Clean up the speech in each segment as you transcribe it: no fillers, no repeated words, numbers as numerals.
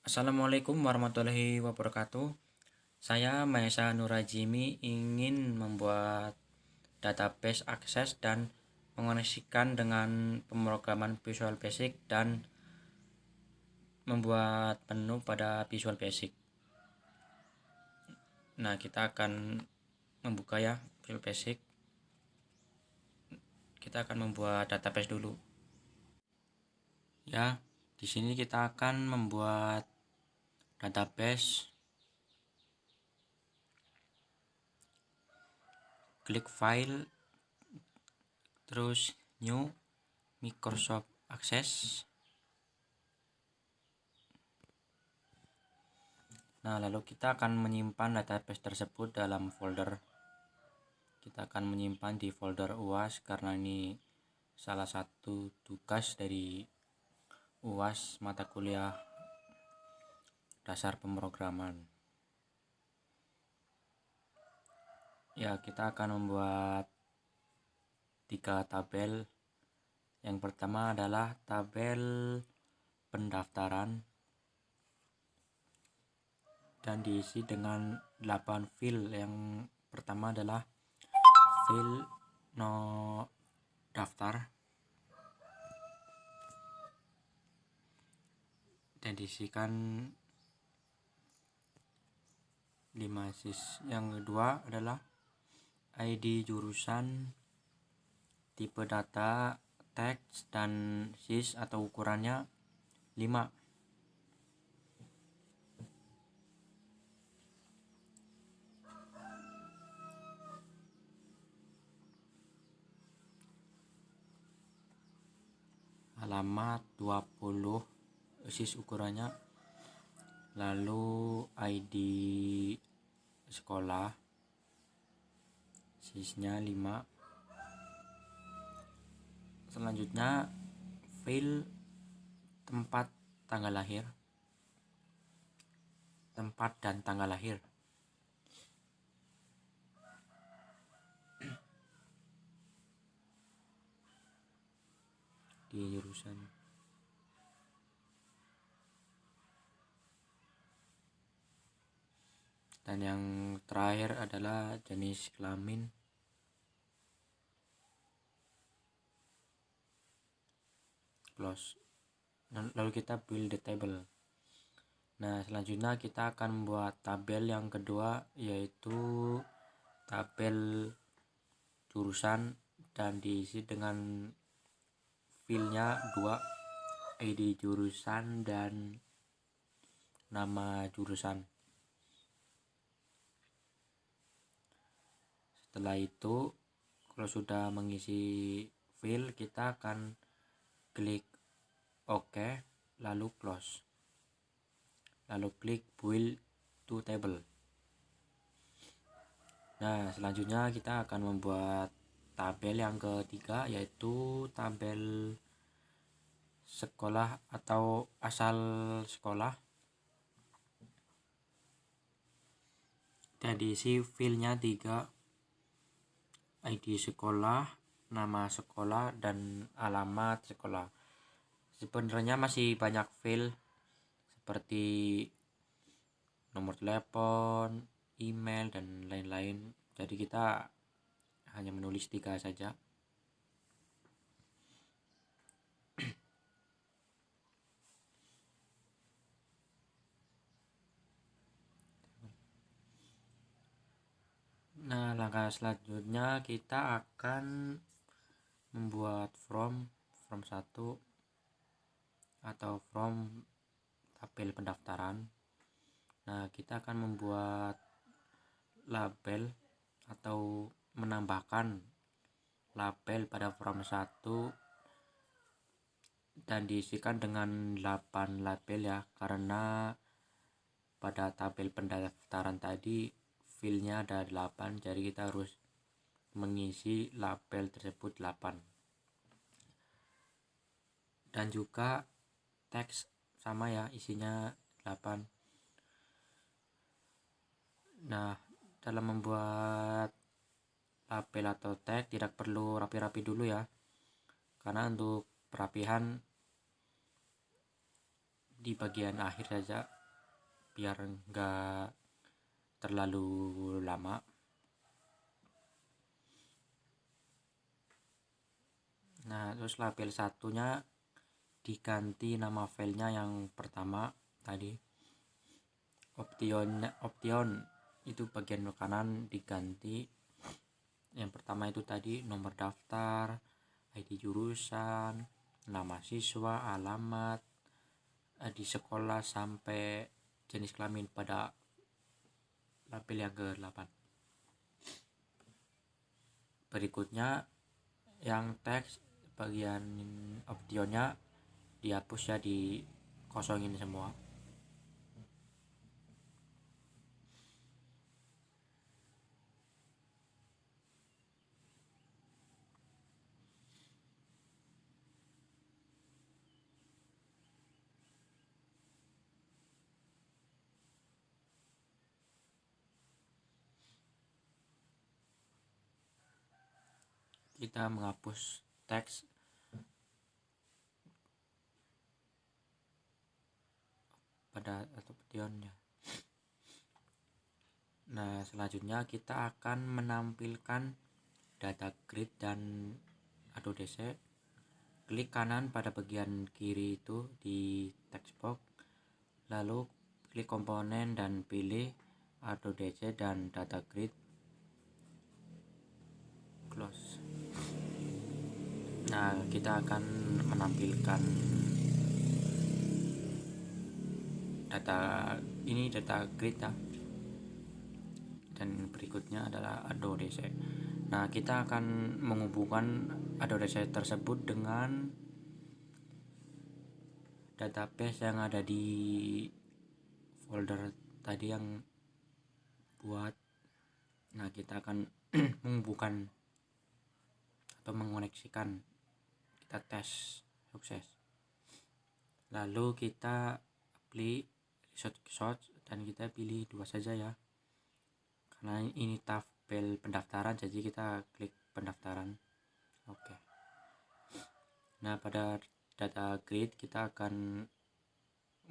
Assalamualaikum warahmatullahi wabarakatuh. Saya Maesa Nurajimi ingin membuat database akses dan mengoneksikan dengan pemrograman Visual Basic dan membuat menu pada Visual Basic. Nah, kita akan membuka ya Visual Basic. Kita akan membuat database dulu. Ya, di sini kita akan membuat database. Klik file, terus new Microsoft Access. Nah, lalu kita akan menyimpan database tersebut dalam folder. Kita akan menyimpan di folder UAS karena ini salah satu tugas dari UAS mata kuliah dasar pemrograman. Ya, kita akan membuat 3 tabel. Yang pertama adalah tabel pendaftaran dan diisi dengan 8 file. Yang pertama adalah file no daftar dan diisikan 5 sis. Yang kedua adalah ID jurusan, tipe data, teks, dan sis atau ukurannya 5. Alamat 20, sis ukurannya. Lalu ID sekolah, sisnya 5. Selanjutnya file tempat tanggal lahir, tempat dan tanggal lahir. Di jurusan. Dan yang terakhir adalah jenis kelamin. Close. Lalu kita build the table. Nah, selanjutnya kita akan membuat tabel yang kedua, yaitu tabel jurusan dan diisi dengan filenya 2, ID jurusan dan nama jurusan. Setelah itu, kalau sudah mengisi file, kita akan klik OK, lalu close. Lalu klik build to table. Nah, selanjutnya kita akan membuat tabel yang ketiga, yaitu tabel sekolah atau asal sekolah. Dan diisi filenya 3, ID sekolah, nama sekolah, dan alamat sekolah. Sebenarnya masih banyak file seperti nomor telepon, email, dan lain-lain. Jadi kita hanya menulis 3 saja. Nah, langkah selanjutnya kita akan membuat from 1 atau from tabel pendaftaran. Nah, kita akan membuat label atau menambahkan label pada from 1 dan diisikan dengan 8 label ya, karena pada tabel pendaftaran tadi filenya ada 8, jadi kita harus mengisi label tersebut 8. Dan juga teks sama ya, isinya 8. Nah, dalam membuat label atau tag tidak perlu rapi-rapi dulu ya, karena untuk perapihan di bagian akhir saja. biar enggak terlalu lama. Nah, terus label satunya diganti nama filenya yang pertama tadi. Option itu bagian kanan diganti. Yang pertama itu tadi nomor daftar, ID jurusan, nama siswa, alamat di sekolah sampai jenis kelamin pada label yang ke-8. Berikutnya yang teks bagian optionnya dihapus ya, dikosongin semua. Kita menghapus teks pada optionnya. Nah, selanjutnya kita akan menampilkan data grid dan AutoDC. Klik kanan pada bagian kiri itu di text box, lalu klik komponen dan pilih AutoDC dan data grid. Close. Nah, kita akan menampilkan data grid ya. Dan berikutnya adalah AutoDC. Nah, kita akan menghubungkan AutoDC tersebut dengan database yang ada di folder tadi yang buat. Nah, kita akan menghubungkan atau mengoneksikan. Kita tes sukses. Lalu kita pilih shot dan kita pilih 2 saja ya, karena ini tabel pendaftaran, jadi kita klik pendaftaran. Oke. Nah, pada data grid kita akan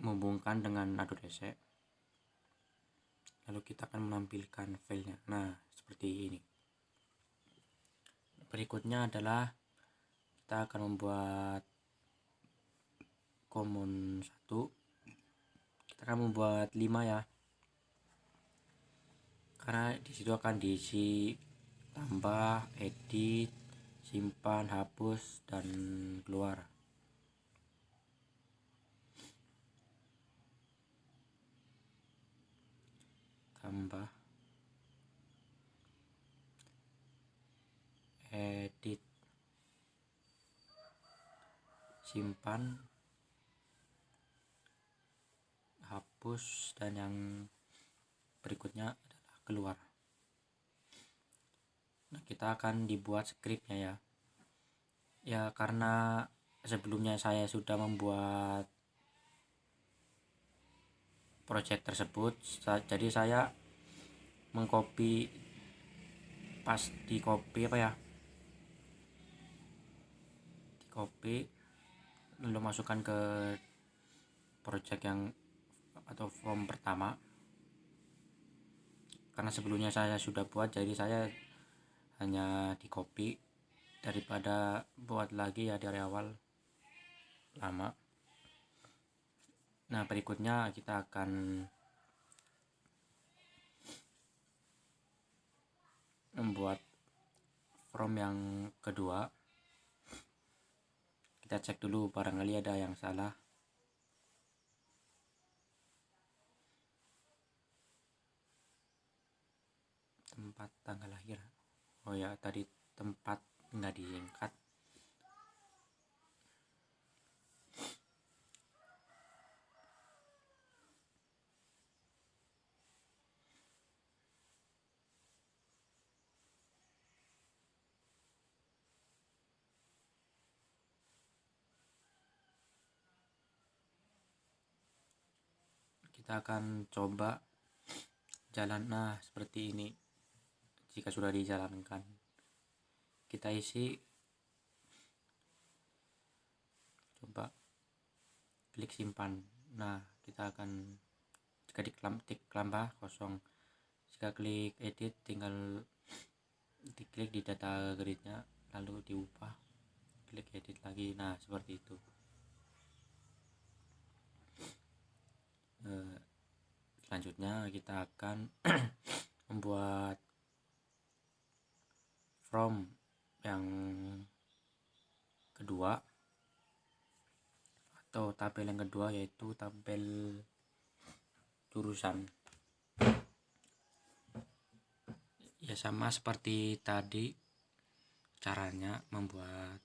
menghubungkan dengan AutoDC, lalu kita akan menampilkan filenya. Nah, seperti ini. Berikutnya adalah kita akan membuat common 1. Kita akan membuat 5 ya, karena disitu akan diisi tambah, edit, simpan, hapus, dan keluar. Tambah, edit, simpan, hapus, dan yang berikutnya adalah keluar. Nah, kita akan dibuat skripnya ya. Ya, karena sebelumnya saya sudah membuat project tersebut, jadi saya mengcopy, pas di copy lalu masukkan ke project yang atau form pertama. Karena sebelumnya saya sudah buat, jadi saya hanya di copy daripada buat lagi ya dari awal, lama. Nah, berikutnya kita akan membuat form yang kedua. Kita cek dulu barangkali ada yang salah. Tempat tanggal lahir, oh ya, tadi tempat nggak disingkat. Kita akan coba jalan. Nah, seperti ini. Jika sudah dijalankan, kita isi, coba klik simpan. Nah, kita akan jika diklik tambah kosong. Jika klik edit, tinggal diklik di data gridnya lalu diubah, klik edit lagi. Nah, seperti itu. Selanjutnya kita akan membuat from yang kedua atau tabel yang kedua, yaitu tabel jurusan. Ya, sama seperti tadi caranya menampilkan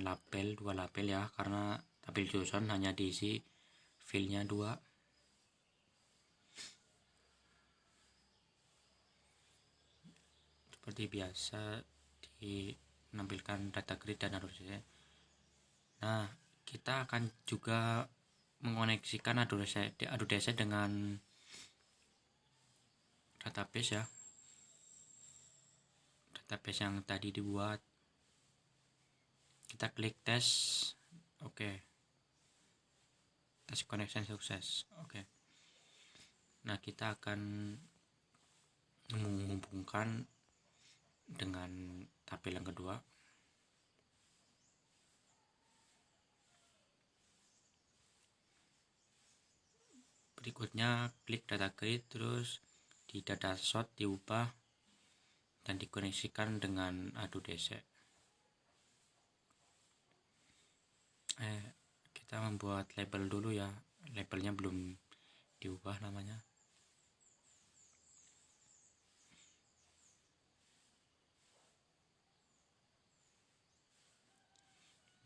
label, 2 label ya, karena tabel jurusan hanya diisi filenya 2. Seperti biasa menampilkan data grid dan ADODESE. Nah, kita akan juga mengoneksikan ADODESE dengan database ya, database yang tadi dibuat. Kita klik tes, oke. Tes connection sukses, oke. Nah, kita akan menghubungkan dengan tabel yang kedua. Berikutnya klik data grid, terus di data sort diubah dan dikoneksikan dengan ADODESE. Kita membuat label dulu ya, labelnya belum diubah namanya.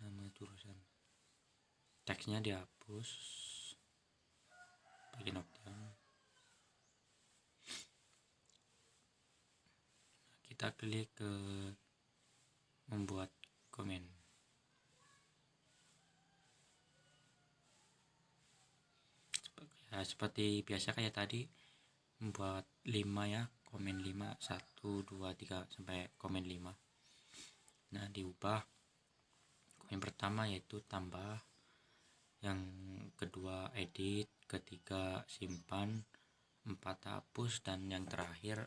Nama jurusan, teksnya dihapus, bikin knockdown. Kita klik ke membuat komen. Ya, seperti biasa kayak tadi, membuat 5 ya, komen 5, 1, 2, 3 sampai komen 5. Nah, diubah. Komen pertama yaitu tambah, yang kedua edit, ketiga simpan, 4 hapus, dan yang terakhir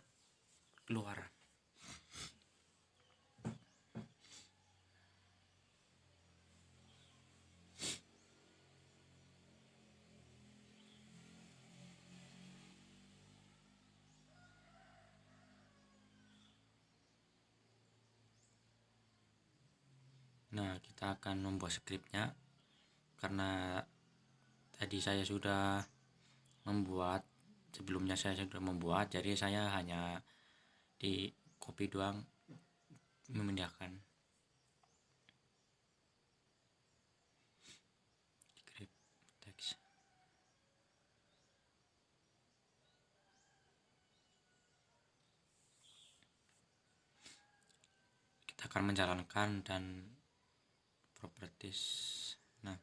keluar. Nah, kita akan membuat skripnya. Karena tadi saya sudah membuat, sebelumnya saya sudah membuat, jadi saya hanya di copy doang, memindahkan script teks. Kita akan menjalankan dan properties. Nah,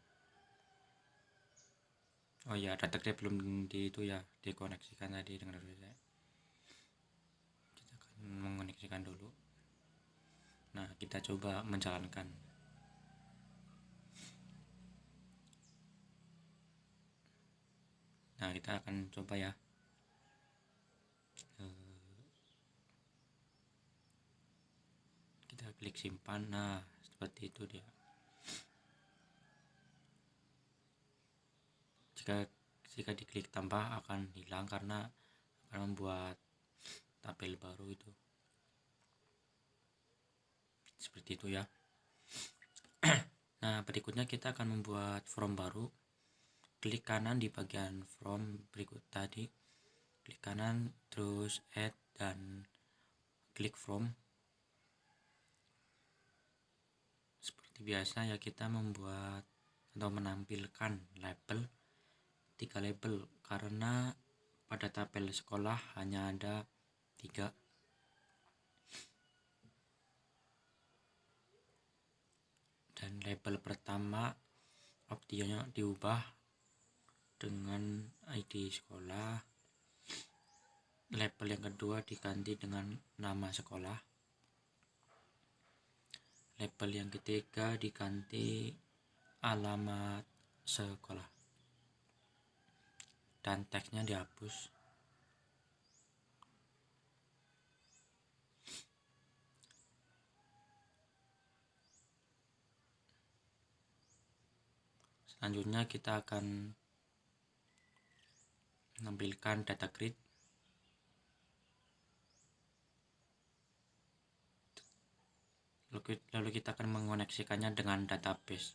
oh ya, data grid belum dikoneksikan tadi dengan ADODESE. Kita akan mengoneksikan dulu. Nah, kita coba menjalankan. Nah, kita akan coba ya. Kita klik simpan. Nah, seperti itu dia. Jika diklik tambah akan hilang karena akan membuat tabel baru itu. Seperti itu ya. Nah, berikutnya kita akan membuat form baru. Klik kanan di bagian form berikut tadi. Klik kanan, terus add dan klik form. Seperti biasa ya, kita membuat atau menampilkan label, 3 label, karena pada tabel sekolah hanya ada 3. Dan label pertama optionnya diubah dengan ID sekolah. Label yang kedua diganti dengan nama sekolah. Label yang ketiga diganti alamat sekolah. dan teksnya dihapus. Selanjutnya kita akan menampilkan data grid. Lalu kita akan mengoneksikannya dengan database.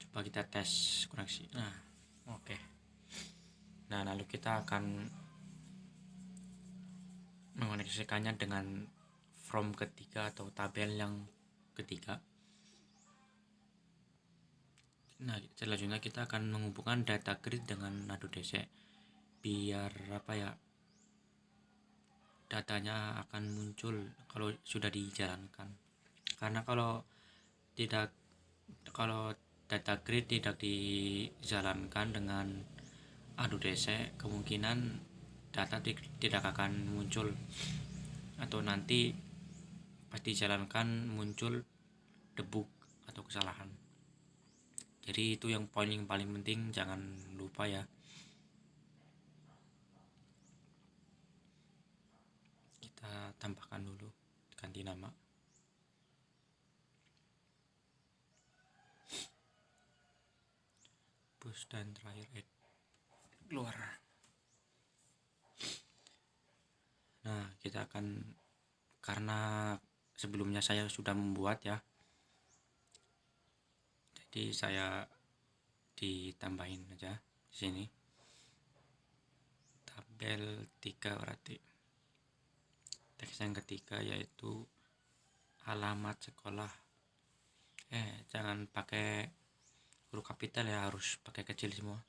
Coba kita tes koneksi. Nah, oke. Nah, lalu kita akan mengoneksikannya dengan from ketiga atau tabel yang ketiga. Nah, selanjutnya kita akan menghubungkan data grid dengan Nado DC biar datanya akan muncul kalau sudah dijalankan. Karena kalau data grid tidak dijalankan dengan Nado DC, kemungkinan data tidak akan muncul, atau nanti pas dijalankan muncul debug atau kesalahan. Jadi itu yang poin yang paling penting, jangan lupa ya. Kita tambahkan dulu, ganti nama. Push dan terakhir add keluar. Nah, kita akan, karena sebelumnya saya sudah membuat ya, jadi saya ditambahin aja di sini tabel 3, berarti teks yang ketiga yaitu alamat sekolah. Jangan pakai huruf kapital ya, harus pakai kecil semua.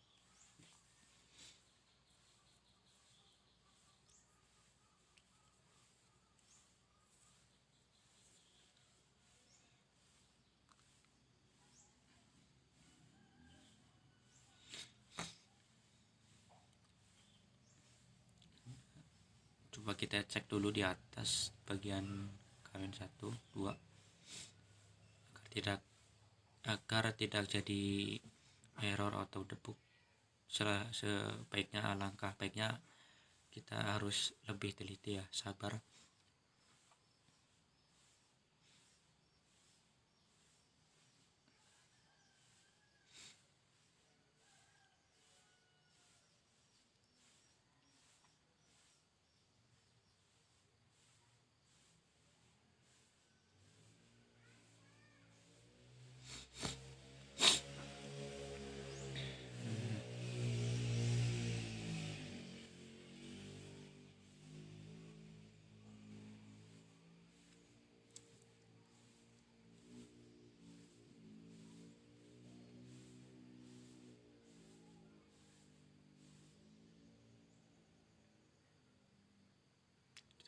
Coba kita cek dulu di atas bagian kawin 1, 2 agar tidak jadi error atau debug. Sebaiknya, alangkah baiknya kita harus lebih teliti ya, sabar.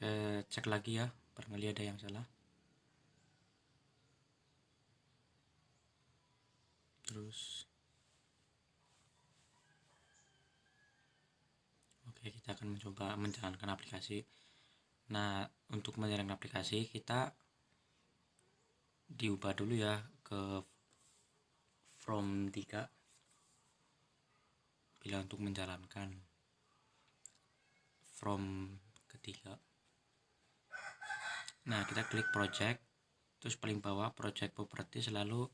Kita cek lagi ya, barangkali ada yang salah. Terus oke, kita akan mencoba menjalankan aplikasi. Nah, untuk menjalankan aplikasi kita diubah dulu ya ke from 3 bila untuk menjalankan from ketiga. Nah, kita klik project, terus paling bawah project property, selalu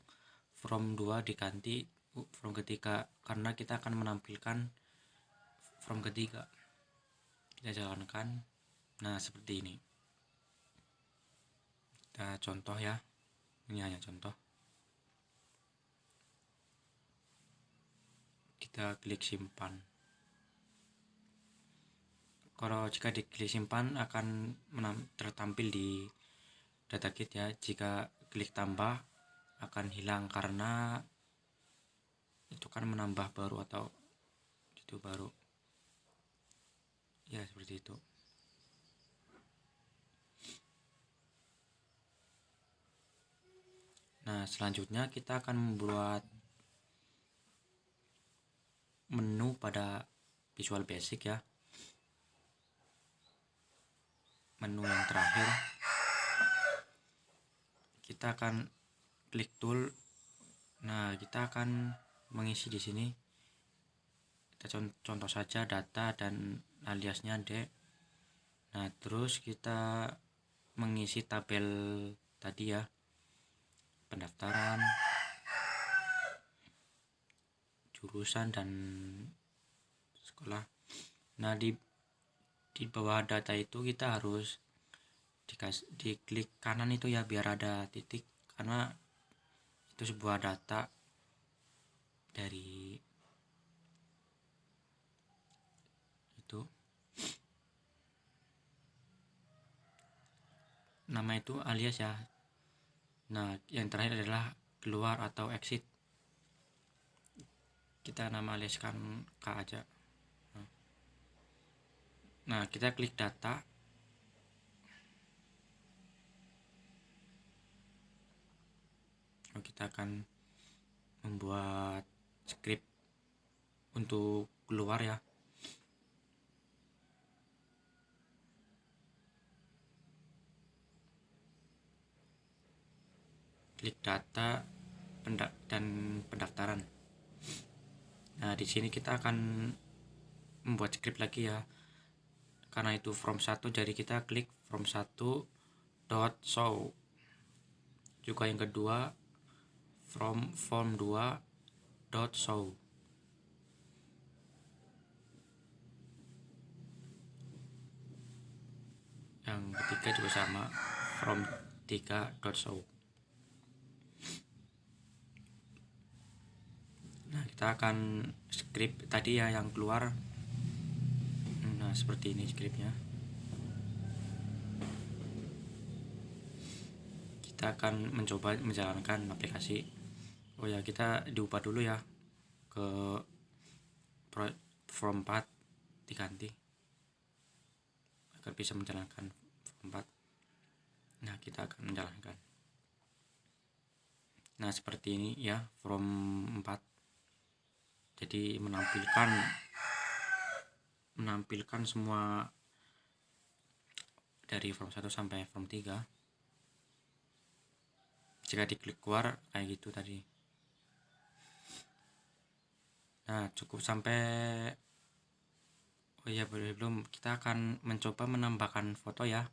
from 2 diganti from ketiga, karena kita akan menampilkan from ketiga. Kita jalankan. Nah, seperti ini. Kita contoh ya, ini hanya contoh. Kita klik simpan. Kalau jika diklik simpan akan tertampil di data kit ya. Jika klik tambah akan hilang, karena itu kan menambah baru atau itu baru ya, seperti itu. Nah, selanjutnya kita akan membuat menu pada Visual Basic ya. Menu yang terakhir kita akan klik tool. Nah, kita akan mengisi di sini. Kita contoh saja data dan aliasnya D. Nah, terus kita mengisi tabel tadi ya, pendaftaran, jurusan dan sekolah. Nah, di bawah data itu kita harus diklik kanan itu ya, biar ada titik, karena itu sebuah data dari itu. Nama itu alias ya. Nah, yang terakhir adalah keluar atau exit. Kita nama aliaskan K aja. Nah, kita klik data. Kita akan membuat script untuk keluar ya. Klik data dan pendaftaran. Nah, di sini kita akan membuat script lagi ya. Karena itu from 1, jadi kita klik from 1 dot show. Juga yang kedua from form 2 dot show. Yang ketiga juga sama, from 3 dot show. Nah, kita akan script tadi ya yang keluar. Nah, seperti ini scriptnya. Kita akan mencoba menjalankan aplikasi. Oh ya, kita diubah dulu ya ke from 4, diganti agar bisa menjalankan from 4. Nah, kita akan menjalankan. Nah, seperti ini ya, from 4. Jadi menampilkan semua dari from 1 sampai from 3. Jika diklik keluar kayak gitu tadi. Nah, cukup sampai. Oh iya, belum, kita akan mencoba menambahkan foto ya.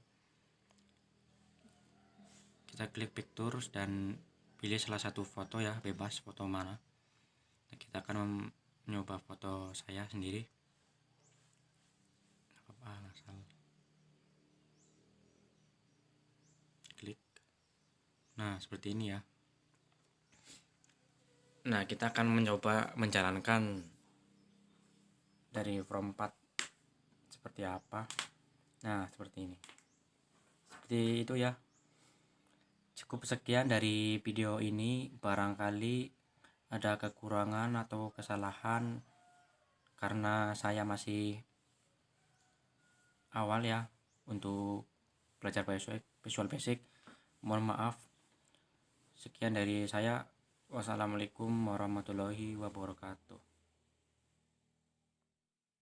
Kita klik pictures dan pilih salah satu foto ya, bebas foto mana. Nah, kita akan mencoba foto saya sendiri. Asal klik. Nah, seperti ini ya. Nah, kita akan mencoba menjalankan dari from 4 seperti apa. Nah, seperti ini. Seperti itu ya. Cukup sekian dari video ini. Barangkali ada kekurangan atau kesalahan karena saya masih awal ya untuk belajar Visual Basic. Mohon maaf. Sekian dari saya. Wassalamualaikum warahmatullahi wabarakatuh.